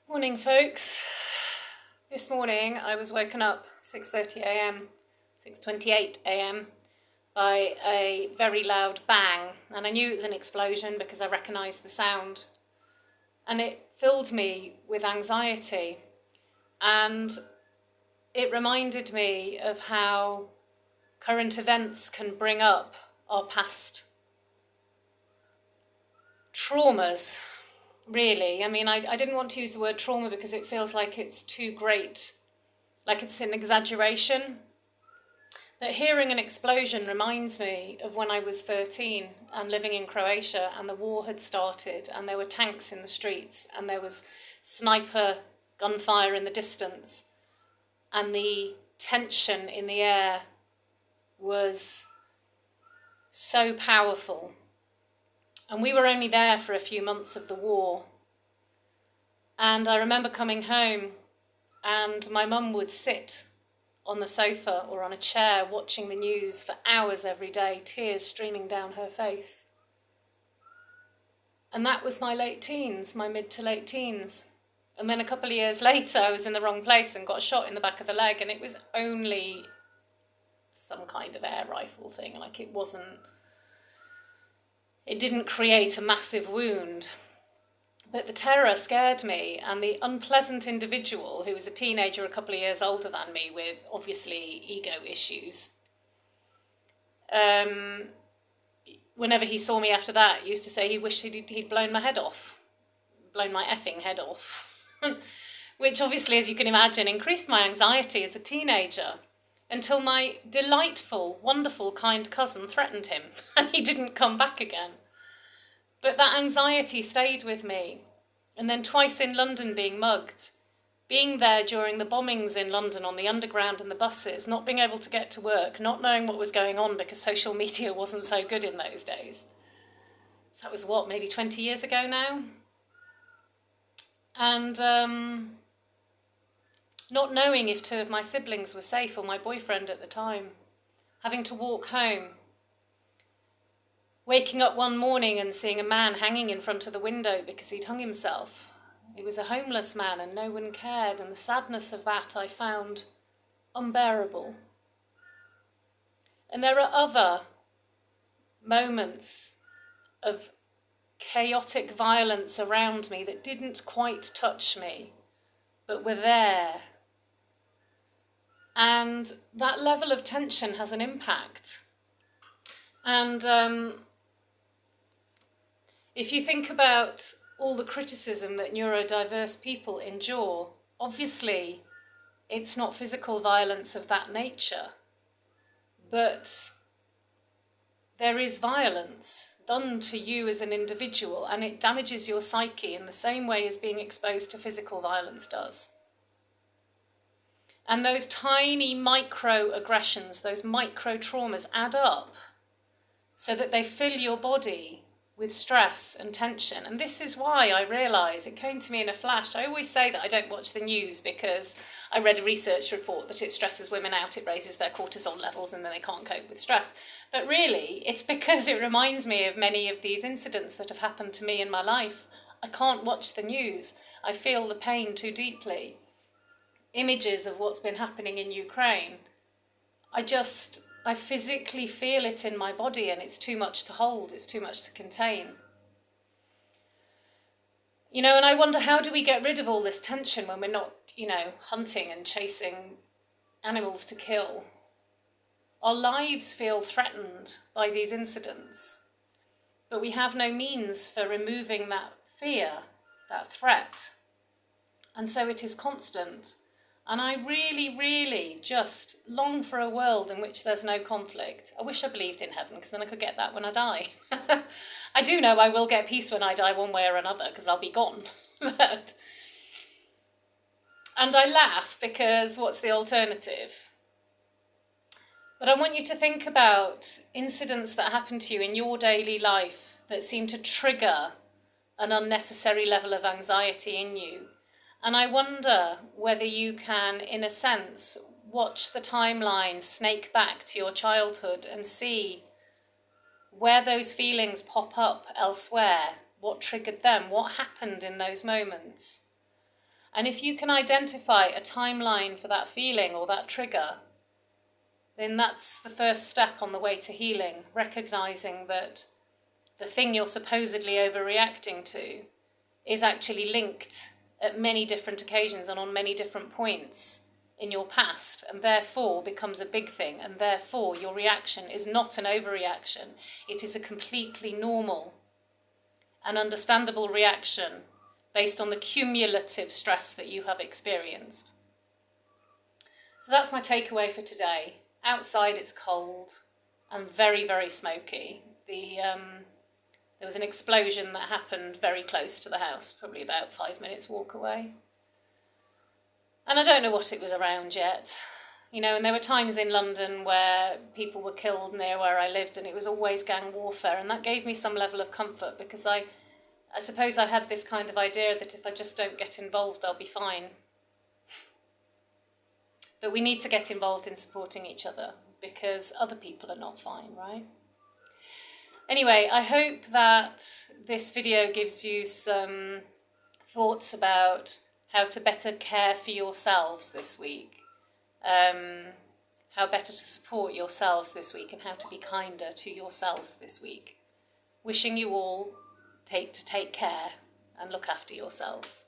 Morning, folks. This morning I was woken up 6:30 a.m, 6:28 a.m. by a very loud bang, and I knew it was an explosion because I recognised the sound, and it filled me with anxiety, and it reminded me of how current events can bring up our past traumas. Really, I mean, I didn't want to use the word trauma because it feels like it's too great, like it's an exaggeration. But hearing an explosion reminds me of when I was 13 and living in Croatia, and the war had started and there were tanks in the streets and there was sniper gunfire in the distance, and the tension in the air was so powerful. And we were only there for a few months of the war. And I remember coming home and my mum would sit on the sofa or on a chair watching the news for hours every day, tears streaming down her face. And that was my late teens, my mid to late teens. And then a couple of years later, I was in the wrong place and got shot in the back of the leg, and it was only some kind of air rifle thing. Like it didn't create a massive wound. But the terror scared me, and the unpleasant individual, who was a teenager a couple of years older than me with obviously ego issues, whenever he saw me after that, used to say he wished he'd blown my head off, blown my effing head off, which obviously, as you can imagine, increased my anxiety as a teenager, until my delightful, wonderful, kind cousin threatened him, and he didn't come back again. But that anxiety stayed with me. And then twice in London being mugged, being there during the bombings in London on the underground and the buses, not being able to get to work, not knowing what was going on because social media wasn't so good in those days. So that was maybe 20 years ago now? And not knowing if two of my siblings were safe, or my boyfriend at the time, having to walk home, waking up one morning and seeing a man hanging in front of the window because he'd hung himself. He was a homeless man and no one cared, and the sadness of that I found unbearable. And there are other moments of chaotic violence around me that didn't quite touch me, but were there. And that level of tension has an impact. And if you think about all the criticism that neurodiverse people endure, obviously it's not physical violence of that nature, but there is violence done to you as an individual, and it damages your psyche in the same way as being exposed to physical violence does. And those tiny microaggressions, those micro traumas add up so that they fill your body with stress and tension. And this is why I realise, it came to me in a flash, I always say that I don't watch the news because I read a research report that it stresses women out, it raises their cortisol levels, and then they can't cope with stress. But really, it's because it reminds me of many of these incidents that have happened to me in my life. I can't watch the news. I feel the pain too deeply. Images of what's been happening in Ukraine, I physically feel it in my body, and it's too much to hold, it's too much to contain. And I wonder, how do we get rid of all this tension when we're not, hunting and chasing animals to kill? Our lives feel threatened by these incidents, but we have no means for removing that fear, that threat. And so it is constant. And I really, really just long for a world in which there's no conflict. I wish I believed in heaven, because then I could get that when I die. I do know I will get peace when I die one way or another, because I'll be gone. And I laugh because what's the alternative? But I want you to think about incidents that happen to you in your daily life that seem to trigger an unnecessary level of anxiety in you. And I wonder whether you can, in a sense, watch the timeline snake back to your childhood and see where those feelings pop up elsewhere, what triggered them, what happened in those moments. And if you can identify a timeline for that feeling or that trigger, then that's the first step on the way to healing, recognizing that the thing you're supposedly overreacting to is actually linked at many different occasions and on many different points in your past, and therefore becomes a big thing, and therefore your reaction is not an overreaction. It is a completely normal and understandable reaction based on the cumulative stress that you have experienced. So that's my takeaway for today. Outside it's cold and very, very smoky. There was an explosion that happened very close to the house, probably about 5 minutes walk away. And I don't know what it was around yet. You know, and there were times in London where people were killed near where I lived, and it was always gang warfare, and that gave me some level of comfort, because I suppose I had this kind of idea that if I just don't get involved, I'll be fine. But we need to get involved in supporting each other, because other people are not fine, right? Anyway, I hope that this video gives you some thoughts about how to better care for yourselves this week, how better to support yourselves this week, and how to be kinder to yourselves this week. Wishing you all to take care and look after yourselves.